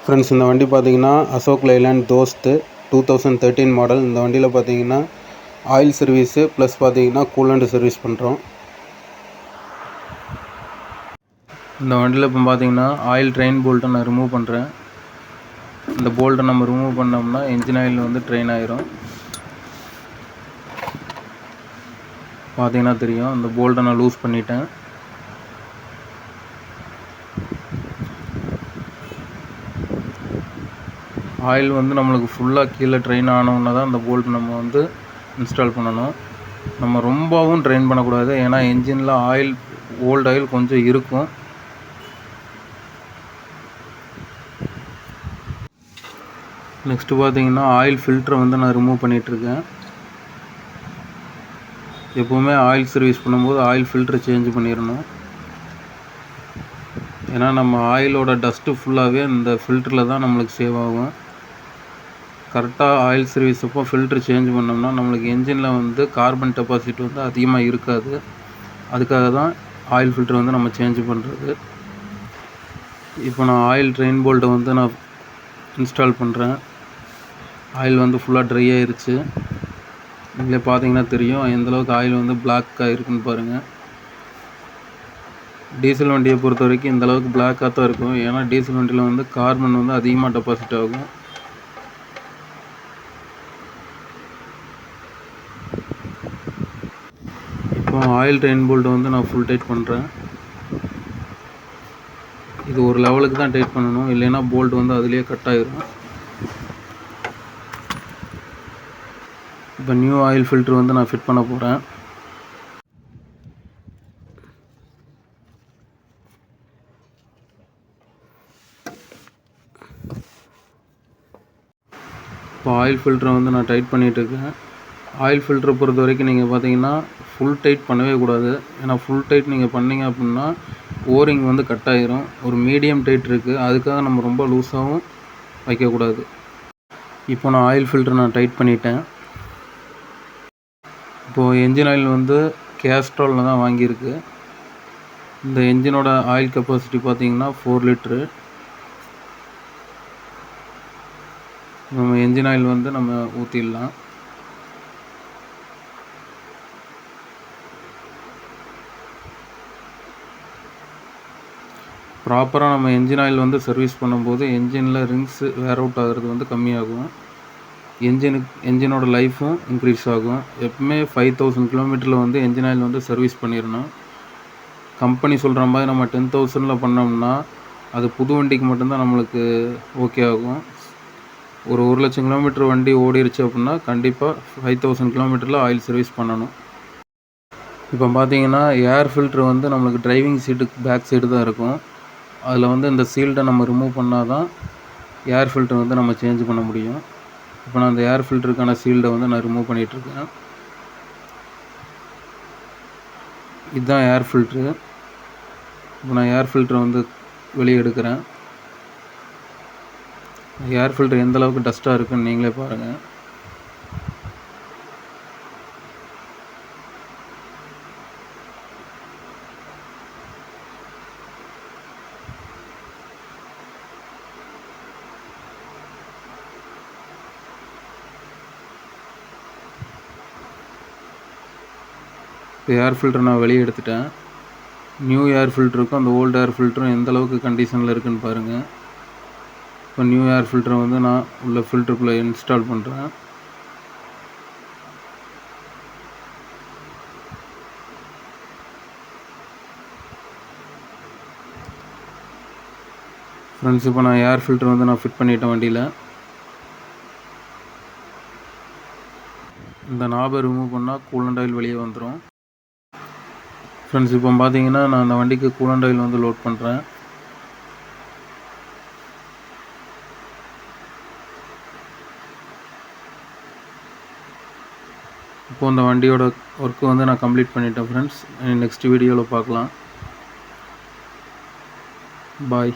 Friends, இந்த வண்டி பார்த்தீங்கன்னா அசோக் லைலாண்ட் தோஸ்த் 2013 மாடல். இந்த வண்டியில் பார்த்தீங்கன்னா ஆயில் சர்வீஸு ப்ளஸ் பார்த்தீங்கன்னா கூலண்ட் சர்வீஸ் பண்ணுறோம். இந்த வண்டியில் இப்போ பார்த்தீங்கன்னா ஆயில் ட்ரெயின் போல்ட்டை நான் ரிமூவ் பண்ணுறேன். இந்த போல்ட்டை நம்ம ரிமூவ் பண்ணோம்னா என்ஜின் ஆயில் வந்து ட்ரெயின் ஆயிரும். பார்த்தீங்கன்னா தெரியும், இந்த போல்ட்டை நான் லூஸ் பண்ணிட்டேன். ஆயில் வந்து நம்மளுக்கு ஃபுல்லாக கீழே ட்ரெயின் ஆனோன்னா தான் அந்த போல்ட் நம்ம வந்து இன்ஸ்டால் பண்ணணும். நம்ம ரொம்பவும் ட்ரெயின் பண்ணக்கூடாது, ஏன்னா என்ஜினில் ஆயில் ஓல்டு ஆயில் கொஞ்சம் இருக்கும். நெக்ஸ்ட்டு பார்த்தீங்கன்னா ஆயில் ஃபில்டரை வந்து நான் ரிமூவ் பண்ணிகிட்ருக்கேன். எப்போவுமே ஆயில் சர்வீஸ் பண்ணும்போது ஆயில் ஃபில்டரை சேஞ்ச் பண்ணிடணும். ஏன்னா நம்ம ஆயிலோட டஸ்ட்டு ஃபுல்லாகவே இந்த ஃபில்டரில் தான் நம்மளுக்கு சேவ் ஆகும். கரெக்டாக ஆயில் சர்வீஸ் அப்போ ஃபில்ட்ரு சேஞ்ச் பண்ணோம்னா நம்மளுக்கு என்ஜினில் வந்து கார்பன் டெபாசிட் வந்து அதிகமாக இருக்காது. அதுக்காக தான் ஆயில் ஃபில்ட்ரு வந்து நம்ம சேஞ்ச் பண்ணுறது. இப்போ நான் ஆயில் ட்ரெயின் போல்ட்டை வந்து நான் இன்ஸ்டால் பண்ணுறேன். ஆயில் வந்து ஃபுல்லாக ட்ரை ஆயிருச்சு. நீங்களே பார்த்தீங்கன்னா தெரியும் எந்தளவுக்கு ஆயில் வந்து பிளாக்காக இருக்குன்னு பாருங்கள். டீசல் வண்டியை பொறுத்த வரைக்கும் இந்தளவுக்கு பிளாக்காக தான் இருக்கும், ஏன்னா டீசல் வண்டியில் வந்து கார்பன் வந்து அதிகமாக டெபாசிட் ஆகும். இப்போ ஆயில் ட்ரெயின் போல்ட்டை வந்து நான் ஃபுல் டைட் பண்ணுறேன். இது ஒரு லெவலுக்கு தான் டைட் பண்ணணும், இல்லைன்னா போல்ட் வந்து அதுலேயே கட் ஆகிரும். இப்போ நியூ ஆயில் ஃபில்ட்ரு வந்து நான் ஃபிட் பண்ண போகிறேன். இப்போ ஆயில் ஃபில்டரை வந்து நான் டைட் பண்ணிகிட்ருக்கேன். ஆயில் ஃபில்டரை பொறுத்த வரைக்கும் நீங்கள் பார்த்தீங்கன்னா ஃபுல் டைட் பண்ணவே கூடாது. ஏன்னா ஃபுல் டைட் நீங்கள் பண்ணிங்க அப்படின்னா ஓரிங் வந்து கட் ஆகிரும். ஒரு மீடியம் டைட் இருக்குது, அதுக்காக நம்ம ரொம்ப லூஸாகவும் வைக்கக்கூடாது. இப்போ நான் ஆயில் ஃபில்டர் நான் டைட் பண்ணிட்டேன். இப்போது என்ஜின் ஆயில் வந்து கேஸ்ட்ராலில் தான் வாங்கியிருக்கு. இந்த என்ஜினோட ஆயில் கெப்பாசிட்டி பார்த்தீங்கன்னா 4 லிட்ரு. நம்ம என்ஜின் ஆயில் வந்து நம்ம ஊற்றிடலாம். ப்ராப்பராக நம்ம என்ஜின் ஆயில் வந்து சர்வீஸ் பண்ணும்போது என்ஜினில் ரிங்ஸு வேர் அவுட் ஆகிறது வந்து கம்மியாகும். என்ஜினோட லைஃப்பும் இன்க்ரீஸ் ஆகும். எப்பவுமே 5000 கிலோமீட்டரில் வந்து என்ஜின் ஆயில் வந்து சர்வீஸ் பண்ணிடணும். கம்பெனி சொல்கிற மாதிரி நம்ம 10,000 பண்ணோம்னா அது புது வண்டிக்கு மட்டும்தான் நம்மளுக்கு ஓகே ஆகும். ஒரு 1,00,000 கிலோமீட்டர் வண்டி ஓடிருச்சு அப்படின்னா கண்டிப்பாக 5000 கிலோமீட்டரில் ஆயில் சர்வீஸ் பண்ணணும். இப்போ பார்த்தீங்கன்னா ஏர் ஃபில்ட்ரு வந்து நம்மளுக்கு டிரைவிங் சீட்டுக்கு பேக் சைடு தான் இருக்கும். அதில் வந்து இந்த சீல்டை நம்ம ரிமூவ் பண்ணால் தான் ஏர் ஃபில்ட்ரு வந்து நம்ம சேஞ்ச் பண்ண முடியும். இப்போ நான் அந்த ஏர் ஃபில்டருக்கான சீல்டை வந்து நான் ரிமூவ் பண்ணிகிட்ருக்கேன். இதுதான் ஏர் ஃபில்ட்ரு. இப்போ நான் ஏர் ஃபில்டரை வந்து வெளியே எடுக்கிறேன். ஏர் ஃபில்டர் எந்த அளவுக்கு டஸ்ட்டாக இருக்குன்னு நீங்களே பாருங்கள். இப்போ ஏர் ஃபில்டர் நான் வெளியே எடுத்துட்டேன். நியூ ஏர் ஃபில்டருக்கும் அந்த ஓல்டு ஏர் ஃபில்டரும் எந்த அளவுக்கு கண்டிஷனில் இருக்குதுன்னு பாருங்கள். இப்போ நியூ ஏர் ஃபில்டரை வந்து நான் உள்ள ஃபில்டருக்குள்ளே இன்ஸ்டால் பண்ணுறேன். ஃப்ரெண்ட்ஸ், இப்போ நான் ஏர் ஃபில்டர் வந்து நான் ஃபிட் பண்ணிட்டேன் வண்டியில். இந்த நாபை ரிமூவ் பண்ணால் கூலண்ட் ஆயில் வெளியே வந்துடும். ஃப்ரெண்ட்ஸ், இப்போ பார்த்தீங்கன்னா நான் அந்த வண்டிக்கு கூலண்ட் ஆயில் வந்து லோட் பண்ணுறேன். இப்போது அந்த வண்டியோட ஒர்க்கு வந்து நான் கம்ப்ளீட் பண்ணிட்டேன் ஃப்ரெண்ட்ஸ். நெக்ஸ்ட் வீடியோவில் பார்க்கலாம். பாய்.